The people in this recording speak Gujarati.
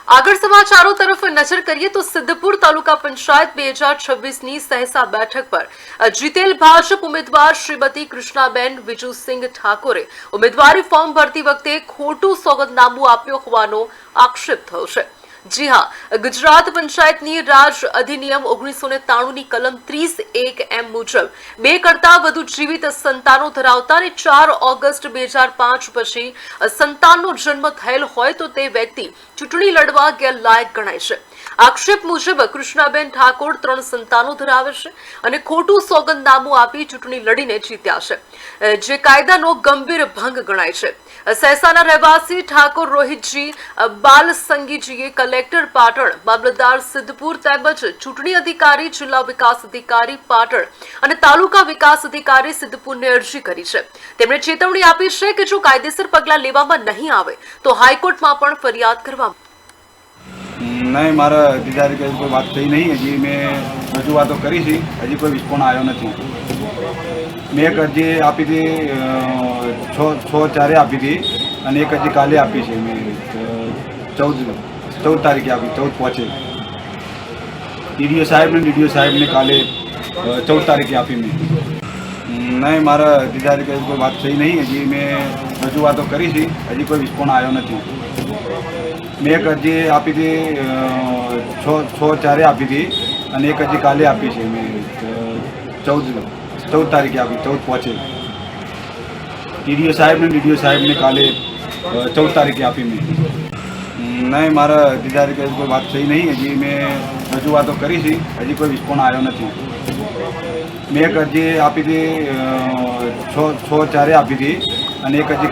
આગળ સમાચારો તરફ નજર કરીએ તો સિદ્ધપુર તાલુકા પંચાયત 2026ની સહેસા બેઠક પર જીતેલ ભાજપ ઉમેદવાર શ્રીમતી કૃષ્ણાબેન વિજુસિંહ ઠાકોરે ઉમેદવારી ફોર્મ ભરતી વખતે ખોટું સોગંદનામું આપ્યો હોવાનો આક્ષેપ થયો છે। જી હા, ગુજરાત પંચાયતની રાજ અધિનિયમ 1993ની કલમ 30(1)M મુજબ 2 કરતાં વધુ જીવિત સંતાનો ધરાવતા અને 4 ઓગસ્ટ 2005 પછી સંતાનનો જન્મ થયેલ હોય તો તે વ્યક્તિ ચૂંટણી લડવા ગેરલાયક ગણાય છે। આક્ષેપ મુજબ કૃષ્ણાબેન ઠાકોર 3 સંતાનો ધરાવે છે અને ખોટું સોગંદનામું આપી ચૂંટણી લડીને જીત્યા છે, જે કાયદાનો ગંભીર ભંગ ગણાય છે। સહેસાના રહેવાસી ઠાકોર રોહિતજી બાલસંગીજીએ કલેક્ટર પાટણ, મામલતદાર સિદ્ધપુર તેમજ ચૂંટણી અધિકારી, જિલ્લા વિકાસ અધિકારી પાટણ અને તાલુકા વિકાસ અધિકારી સિદ્ધપુરને અરજી કરી છે। તેમણે ચેતવણી આપી છે કે જો કાયદેસર પગલાં લેવામાં નહીં આવે તો હાઈકોર્ટમાં પણ ફરિયાદ કરવામાં। नहीं, मारा अधिकारी की कोई बात थी नहीं। हजी मैं रजूआतो करी थी, हजी कोई रिस्पॉन्स आयो नहीं। मैं एक अरजी आपी थी 6/4 आपी थी और एक अरजी काले आपी है। मैं 14 तारीखे आपी, 14 पहुँचे। डीडीओ साहब ने काले 14 तारीखे आपी। मैं नहीं, मारा अधिकारी की कोई बात थी नहीं। हजी मैं रजूआतो करी थी, हजी कोई रिस्पॉन्स आयो नहीं। मैं एक अरजी आपी थी 6/4 आपी थी और एक अरजी काले आपी है। मैं 14 तारीखे आपी, 14 पहुँचे। डीडीओ साहब ने काले 14 तारीखे आपी। मैं नहीं, मारा अधिकारी की कोई बात थी नहीं। हजी मैं रजूआतो करी थी, हजी कोई रिस्पॉन्स आयो नहीं। मैं एक अरजी आपी थी 6/4 आपी थी और एक अरजी